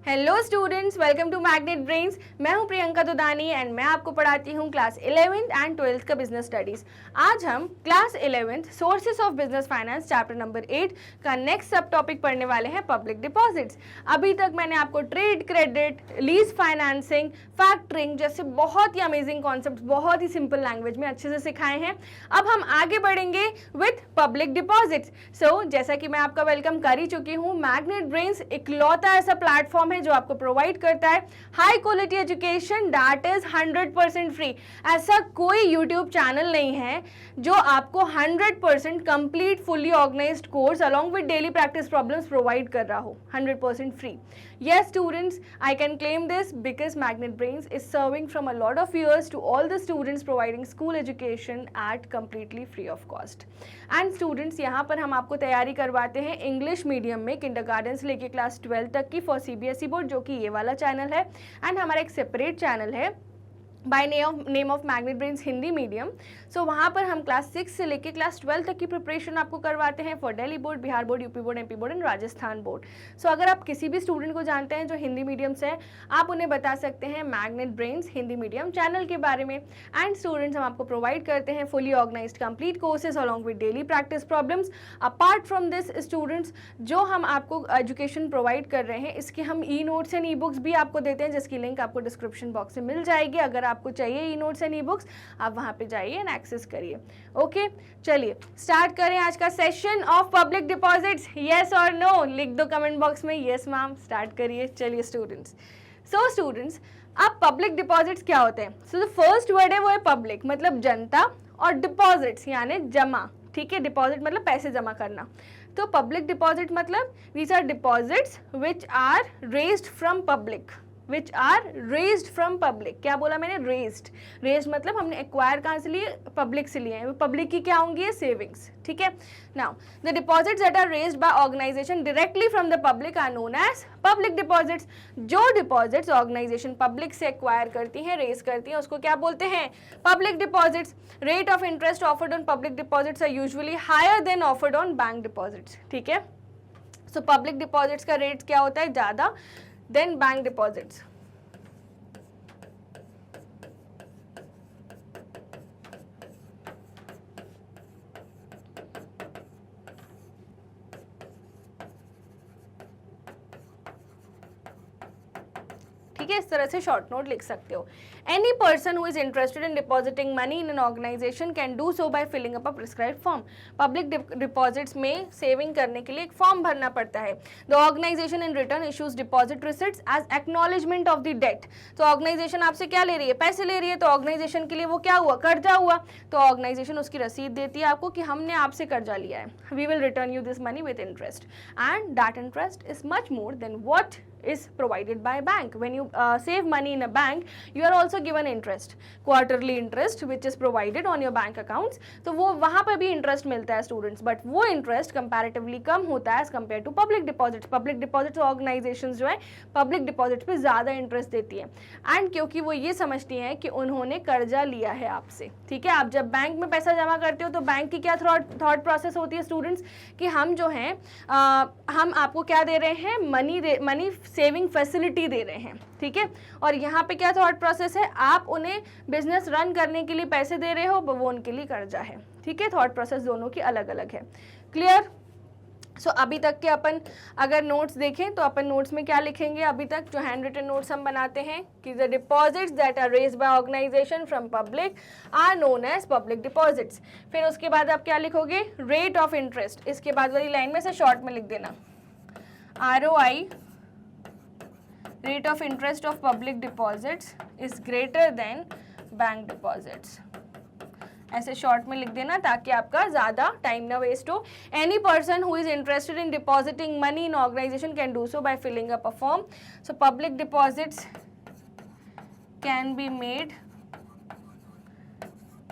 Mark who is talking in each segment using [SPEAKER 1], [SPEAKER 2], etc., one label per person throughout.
[SPEAKER 1] Hello students, welcome to Magnet Brains. मैं हूं Priyanka Dudani and मैं आपको पढ़ाती हूं क्लास 11th एंड 12th का बिजनेस स्टडीज। आज हम class 11th sources of business finance chapter number 8 का नेक्स्ट सब टॉपिक पढ़ने वाले हैं, पब्लिक डिपॉजिट्स। अभी तक मैंने आपको trade credit, lease financing, factoring जैसे बहुत ही अमेजिंग कॉन्सेप्ट बहुत ही सिंपल लैंग्वेज में अच्छे से सिखाए हैं। अब हम आगे बढ़ेंगे विथ पब्लिक डिपॉजिट्स। सो जैसा कि मैं आपका वेलकम कर ही चुकी हूँ, मैग्नेट ब्रेन्स इकलौता ऐसा प्लेटफॉर्म है जो आपको प्रोवाइड करता है high quality education that is 100% free. ऐसा कोई यूट्यूब चैनल नहीं है जो आपको 100% complete fully organised course along with daily practice problems provide कर रहा हो 100% free. Yes students, I can claim this because Magnet Brains is serving from a lot of years to all the students providing school education at completely free of cost. And students, यहाँ पर हम आपको तैयारी करवाते हैं English medium में kindergarten से लेके क्लास 12 तक की फॉर CBSE बोर्ड, जो कि ये वाला चैनल है। एंड हमारा एक सेपरेट चैनल है by name of Magnet Brains Hindi medium. So वहाँ पर हम क्लास 6 से लेके क्लास 12 तक की प्रिपरेशन आपको करवाते हैं for Delhi board, Bihar board, UP board, MP board and Rajasthan board. So अगर आप किसी भी स्टूडेंट को जानते हैं जो हिंदी मीडियम से है, आप उन्हें बता सकते हैं magnet Brains Hindi medium channel के बारे में। एंड स्टूडेंट्स, हम आपको प्रोवाइड करते हैं fully organised complete courses along with daily practice problems. Apart from this students, जो हम आपको एजुकेशन प्रोवाइड कर रहे हैं, इसके हम e notes and e books भी आपको देते हैं, जिसकी लिंक आपको डिस्क्रिप्शन बॉक्स में मिल जाएगी। अगर आपको चाहिए e notes and e books, आप वहां पे जाइए एंड एक्सेस करिए। ओके, चलिए स्टार्ट करें आज का session of public deposits. Yes और नो लिख दो कमेंट बॉक्स में, यस मैम, स्टार्ट करिए। चलिए स्टूडेंट्स, सो स्टूडेंट्स, अब पब्लिक डिपॉजिट्स क्या होते हैं? सो द फर्स्ट वर्ड है वो है पब्लिक, मतलब जनता, और डिपॉजिट्स यानी जमा। ठीक है, डिपॉजिट मतलब पैसे जमा करना। तो पब्लिक डिपॉजिट मतलब these are deposits which are raised from public, which are raised from public. क्या बोला मैंने? रेज्ड मतलब हमने एक्वायर कहाँ से लिए? पब्लिक से लिए हैं। पब्लिक की क्या होंगी? ये सेविंग्स। ठीक है, now the deposits that are raised by organisation directly from the public are known as public deposits. जो डिपॉजिट्स ऑर्गेनाइजेशन पब्लिक से एक्वायर करती हैं, रेज करती हैं, उसको क्या बोलते हैं? Public deposits. Rate of interest offered on public deposits are usually higher than offered on bank deposits. ठीक है, सो पब्लिक डिपॉजिट्स का रेट क्या होता है? ज़्यादा देन बैंक डिपॉजिट्स। ठीक है, इस तरह से शॉर्ट नोट लिख सकते हो। Any person who is interested in depositing money in an organisation can do so by filling up a prescribed form. Public deposits में सेविंग करने के लिए एक फॉर्म भरना पड़ता है। The organisation in return issues deposit receipts as acknowledgement of the date. तो organisation आपसे क्या ले रही है? पैसे ले रही है। तो ऑर्गेनाइजेशन के लिए वो क्या हुआ? कर्जा हुआ। तो ऑर्गेनाइजेशन उसकी रसीद देती है आपको कि हमने आपसे कर्जा लिया है, we will return you this money with interest, and that interest is much more than what is provided by bank. When you save money in a bank, you are also given interest, quarterly interest which is provided on your bank accounts. तो वो वहाँ पर भी interest मिलता है students, but वो interest comparatively कम होता है as compare to public deposits. Public deposits organisation जो है पब्लिक डिपॉजिट्स पे ज़्यादा इंटरेस्ट देती है, एंड क्योंकि वो ये समझती हैं कि उन्होंने कर्जा लिया है आपसे। ठीक है, आप जब बैंक में पैसा जमा करते हो तो बैंक की क्या थॉट प्रोसेस होती है स्टूडेंट्स, कि हम जो हैं हम आपको क्या दे रहे हैं? मनी सेविंग फैसिलिटी दे रहे हैं। ठीक है, और यहाँ पे क्या थॉट प्रोसेस है? आप उन्हें बिजनेस रन करने के लिए पैसे दे रहे हो, वो उनके लिए कर्जा है। ठीक है, थॉट प्रोसेस दोनों की अलग अलग है। क्लियर? सो अभी तक के अपन अगर नोट्स देखें तो अपन नोट्स में क्या लिखेंगे? अभी तक जो हैंड रिटन नोट्स हम बनाते हैं कि the deposits that are raised by organization from public are known as public deposits. फिर उसके बाद आप क्या लिखोगे? Rate of interest. इसके बाद वाली लाइन में से शॉर्ट में लिख देना ROI, rate of interest of public deposits is greater than bank deposits। ऐसे शॉर्ट में लिख देना ताकि आपका ज़्यादा टाइम ना वेस्ट हो। Any person who is interested in depositing money in organization can do so by filling up a form. So public deposits can be made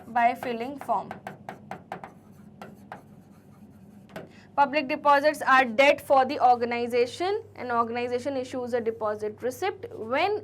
[SPEAKER 1] by filling form. Public deposits are debt for the organization. An organization issues a deposit receipt when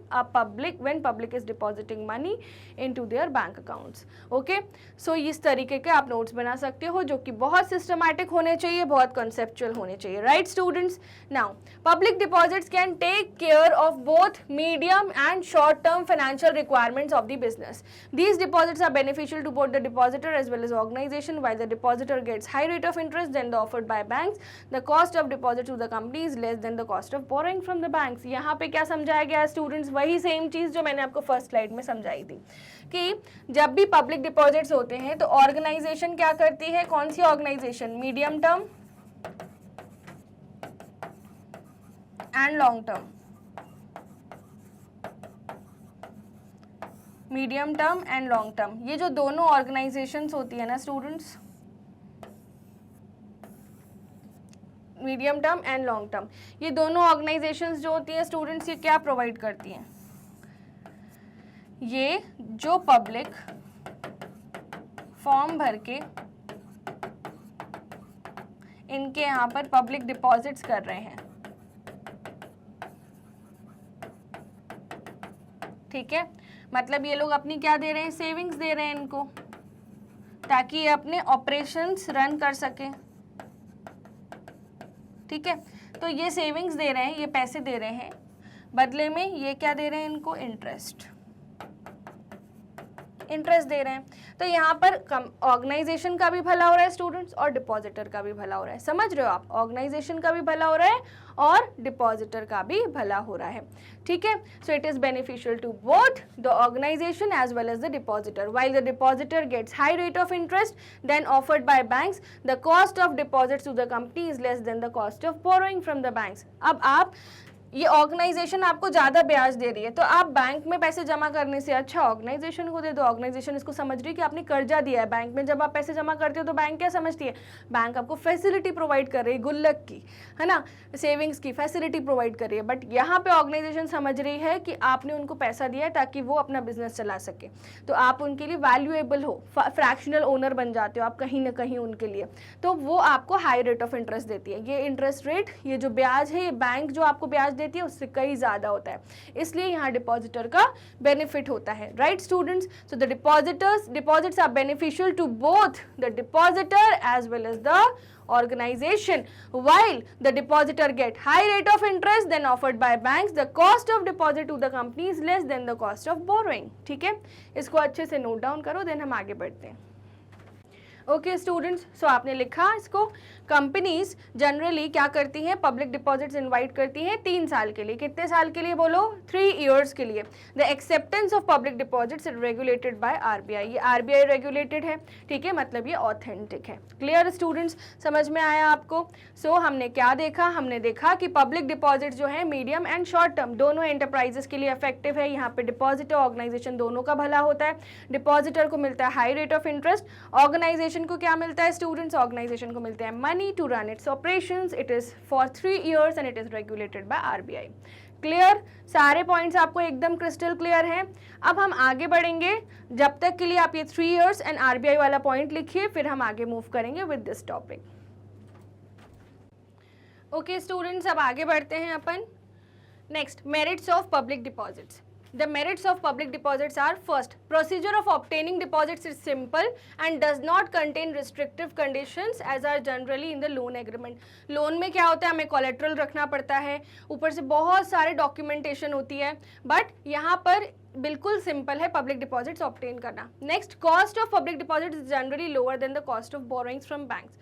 [SPEAKER 1] public is depositing money into their bank accounts. Okay, so इस तरीके के आप notes बना सकते हो जो कि बहुत सिस्टमैटिक होने चाहिए, बहुत conceptual होने चाहिए, right students? Now, public deposits can take care of both medium and short-term financial requirements of the business. These deposits are beneficial to both the depositor as well as organization. While the depositor gets high rate of interest than the offered by banks, the cost of deposit to the company is less than the cost of borrowing from the banks. यहाँ पे क्या समझाया गया students? वही same चीज जो मैंने आपको फर्स्ट स्लाइड में समझाई थी कि जब भी पब्लिक डिपॉजिट्स होते हैं तो ऑर्गेनाइजेशन क्या करती है, कौन सी organization, medium term and long term, medium term and long term, ये जो दोनों ऑर्गेनाइजेशंस होती है ना students, medium term and long term, ये दोनों ऑर्गेनाइजेशंस जो होती हैं स्टूडेंट्स, ये क्या प्रोवाइड करती हैं, ये जो पब्लिक फॉर्म भर के इनके यहाँ पर पब्लिक डिपॉजिट्स कर रहे हैं, ठीक है, मतलब ये लोग अपनी क्या दे रहे हैं, सेविंग्स दे रहे हैं इनको, ताकि ये अपने ऑपरेशंस रन कर सके, ठीक है। तो ये सेविंग्स दे रहे हैं, ये पैसे दे रहे हैं, बदले में ये क्या दे रहे हैं इनको, इंटरेस्ट दे रहे हैं। तो यहाँ पर ऑर्गेनाइजेशन का भी भला हो रहा है स्टूडेंट्स और डिपॉजिटर का भी भला हो रहा है, समझ रहे हो आप, ऑर्गेनाइजेशन का भी भला हो रहा है और डिपॉजिटर का भी भला हो रहा है, ठीक है। So it is beneficial to both the organization as well as the depositor. While the depositor gets high rate of interest then offered by banks, the cost of deposits to the company is less than the cost of borrowing from the banks. अब आप ये organisation आपको ज़्यादा ब्याज दे रही है तो आप बैंक में पैसे जमा करने से अच्छा ऑर्गेनाइजेशन को दे दो। ऑर्गेनाइजेशन इसको समझ रही है कि आपने कर्जा दिया है, बैंक में जब आप पैसे जमा करते हो तो बैंक क्या समझती है, बैंक आपको फैसिलिटी प्रोवाइड कर रही है, गुल्लक की, है ना, सेविंग्स की फैसिलिटी प्रोवाइड कर रही है। बट यहाँ पे ऑर्गेनाइजेशन समझ रही है कि आपने उनको पैसा दिया है ताकि वो अपना बिजनेस चला सके, तो आप उनके लिए वैल्यूएबल हो, फ्रैक्शनल ओनर बन जाते हो आप कहीं ना कहीं उनके लिए, तो वो आपको हाई रेट ऑफ इंटरेस्ट देती है। ये इंटरेस्ट रेट, ये जो ब्याज है, ये बैंक जो आपको ब्याज देती है उससे कई ज्यादा होता है, इसलिए यहाँ डिपॉजिटर का बेनिफिट होता है, right students. So the deposits are beneficial to both the depositor as well as the organization. While the depositor get high rate of interest than offered by banks, the cost of deposit to the company is less than the cost of borrowing. ठीक है, इसको अच्छे से note down करो, then हम आगे बढ़ते हैं। ओके स्टूडेंट्स, सो आपने लिखा इसको, कंपनीज जनरली क्या करती हैं, पब्लिक डिपॉजिट्स इनवाइट करती हैं 3 साल के लिए। कितने साल के लिए बोलो, 3 इयर्स के लिए। The acceptance of public deposits regulated by RBI, ये आरबीआई रेगुलेटेड है, ठीक है, मतलब ये ऑथेंटिक है। क्लियर स्टूडेंट्स, समझ में आया आपको। सो हमने क्या देखा, हमने देखा कि पब्लिक डिपॉजिट जो है मीडियम एंड शॉर्ट टर्म दोनों एंटरप्राइजेस के लिए इफेक्टिव है। यहाँ पे डिपॉजिटर ऑर्गेनाइजेशन दोनों का भला होता है। डिपॉजिटर को मिलता है high rate of interest, organization को क्या मिलता है स्टूडेंट्स, ऑर्गेनाइजेशन को मिलता है money to run its operations. It is for 3 years and it is regulated by RBI. Clear, सारे पॉइंट्स आपको एकदम क्रिस्टल क्लियर हैं। अब हम आगे बढ़ेंगे, जब तक के लिए आप ये 3 इयर्स एंड आरबीआई वाला पॉइंट लिखिए, फिर हम आगे मूव करेंगे with this topic. Okay students, अब आगे बढ़ते हैं अपन। Next, merits of public deposits. The merits of public deposits are: first, procedure of obtaining deposits is simple and does not contain restrictive conditions as are generally in the loan agreement. Loan में क्या होता है, हमें collateral रखना पड़ता है, ऊपर से बहुत सारे डॉक्यूमेंटेशन होती है, बट यहाँ पर बिल्कुल सिंपल है पब्लिक डिपॉजिट्स ऑब्टेन करना। Next, cost of public deposits is generally lower than the cost of borrowings from banks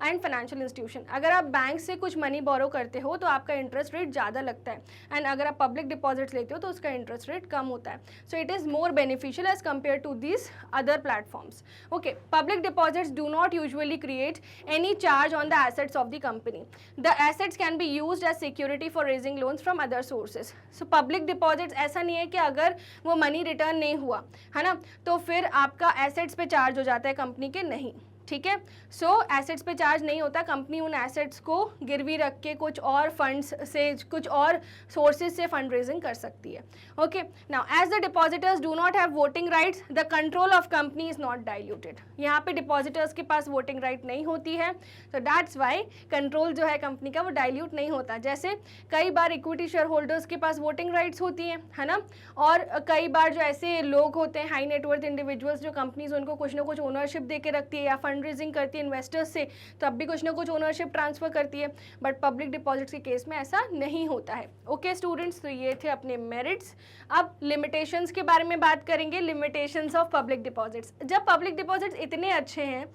[SPEAKER 1] and financial institution. अगर आप बैंक से कुछ मनी बोरो करते हो तो आपका इंटरेस्ट रेट ज़्यादा लगता है, एंड अगर आप पब्लिक डिपॉजिट्स लेते हो तो उसका इंटरेस्ट रेट कम होता है। So it is more beneficial as compare to this other platforms. Okay, public deposits do not usually create any charge on the assets of the company. The assets can be used as security for raising loans from other sources. So public deposits ऐसा नहीं है कि अगर वो money return नहीं हुआ, है ना, तो फिर आपका एसेट्स पे चार्ज हो जाता है कंपनी के, नहीं, ठीक है। सो एसेट्स पे चार्ज नहीं होता, कंपनी उन एसेट्स को गिरवी रख के कुछ और फंड्स से, कुछ और सोर्सेज से फंड रेजिंग कर सकती है। Okay, now as the depositors do not have voting rights, the control of company is not diluted. यहाँ पे डिपॉजिटर्स के पास वोटिंग राइट नहीं होती है, तो दैट्स वाई कंट्रोल जो है कंपनी का वो डाइल्यूट नहीं होता। जैसे कई बार इक्विटी शेयर होल्डर्स के पास वोटिंग राइट्स होती हैं, है ना, और कई बार जो ऐसे लोग होते हैं हाई नेटवर्थ इंडिविजुअल्स, जो कंपनीज उनको कुछ ना कुछ ओनरशिप दे के रखती है या फंड रेजिंग करती है इन्वेस्टर्स से, तब भी कुछ ना कुछ ओनरशिप ट्रांसफर करती है, बट पब्लिक डिपॉजिट्स के केस में ऐसा नहीं होता है। ओके स्टूडेंट्स, तो ये थे अपने मेरिट्स। अब लिमिटेशंस के बारे में बात करेंगे, लिमिटेशंस ऑफ पब्लिक डिपॉजिट्स। जब पब्लिक डिपॉजिट्स इतने अच्छे हैं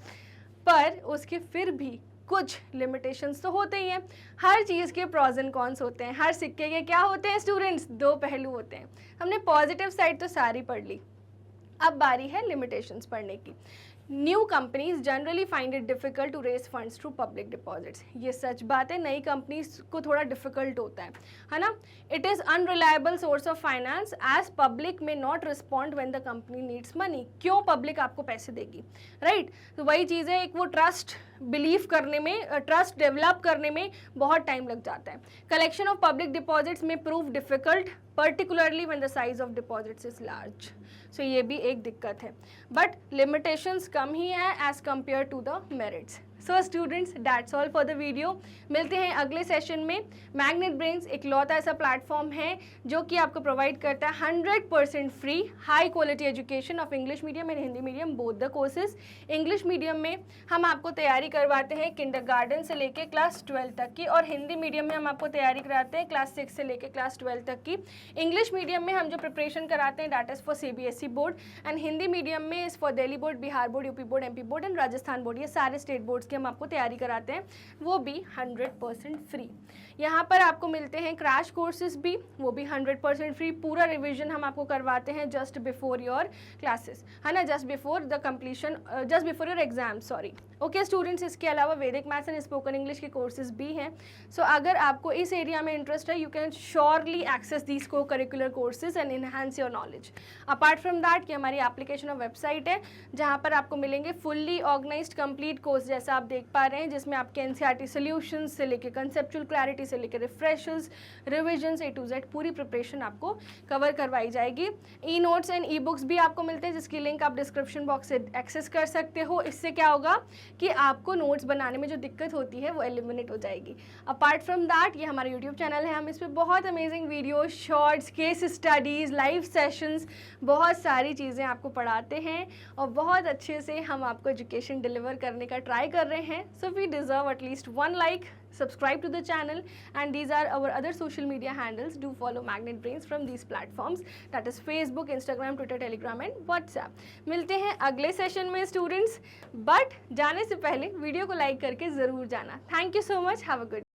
[SPEAKER 1] पर उसके फिर भी कुछ लिमिटेशंस तो होते ही हैं। हर चीज़ के प्रॉज एंड कॉन्स होते हैं, हर सिक्के के क्या होते हैं स्टूडेंट्स, दो पहलू होते हैं। हमने पॉजिटिव साइड तो सारी पढ़ ली, अब बारी है लिमिटेशंस पढ़ने की। New companies generally find it difficult to raise funds through public deposits. ये सच बात है, नई कंपनीज को थोड़ा डिफिकल्ट होता है ना। It is unreliable source of finance as public में not respond when the company needs money. क्यों पब्लिक आपको पैसे देगी, राइट? तो वही चीज़ है, एक वो ट्रस्ट बिलीव करने में, ट्रस्ट डेवलप करने में बहुत टाइम लग जाता है। कलेक्शन ऑफ पब्लिक डिपॉजिट्स में prove difficult, particularly when the size of deposits is large. So ये भी एक दिक्कत है, बट लिमिटेशंस कम ही है as compare to the merits. So students, that's all for the video. मिलते हैं अगले सेशन में। मैग्नेट ब्रेन्स इकलौता ऐसा प्लेटफॉर्म है जो कि आपको प्रोवाइड करता है 100% free high quality education of English medium and Hindi medium, both the courses. English medium में हम आपको तैयारी करवाते हैं किंडरगार्टन से लेके क्लास 12 तक की, और हिंदी मीडियम में हम आपको तैयारी कराते हैं क्लास 6 से लेके क्लास 12 तक की। इंग्लिश मीडियम में हम जो प्रिपरेशन कराते हैं that is for CBSE board, and Hindi medium में is for Delhi board, Bihar board, UP board, MP board and Rajasthan board. ये सारे स्टेट बोर्ड्स की हम आपको तैयारी कराते हैं, वो भी 100% फ्री। यहाँ पर आपको मिलते हैं क्रैश कोर्सेज भी, वो भी 100% फ्री। पूरा रिवीजन हम आपको करवाते हैं जस्ट बिफोर योर क्लासेस, है ना, just before the completion, just before your exam, sorry. Okay students, इसके अलावा वैदिक मैथ्स एंड स्पोकन इंग्लिश के कोर्सेज भी हैं। सो अगर आपको इस एरिया में इंटरेस्ट है, you can surely access these co curricular courses and enhance your knowledge. Apart from that, कि हमारी एप्लीकेशन और वेबसाइट है जहाँ पर आपको मिलेंगे फुल्ली ऑर्गेनाइज्ड कंप्लीट कोर्स, जैसा आप देख पा रहे हैं, जिसमें आपके NCERT सॉल्यूशंस से लेके कंसेप्चुअल क्लैरिटी से लेकर refreshers, revisions, A to Z पूरी प्रिपरेशन आपको कवर करवाई जाएगी। E notes and e books भी आपको मिलते हैं, जिसकी लिंक आप डिस्क्रिप्शन बॉक्स से एक्सेस कर सकते हो। इससे क्या होगा कि आपको नोट्स बनाने में जो दिक्कत होती है वो एलिमिनेट हो जाएगी। अपार्ट फ्रॉम दैट, ये हमारा यूट्यूब चैनल है, हम इस पर बहुत amazing video, shorts, case studies, live sessions, बहुत सारी चीज़ें आपको पढ़ाते हैं और बहुत अच्छे से हम आपको एजुकेशन डिलीवर करने का ट्राई कर रहे हैं। So we deserve at least 1 like, subscribe to the channel, and these are our other social media handles. Do follow Magnet Brains from these platforms, that is Facebook, Instagram, Twitter, Telegram and WhatsApp. मिलते हैं अगले session में students, but जाने से पहले video को like करके ज़रूर जाना। Thank you so much, have a good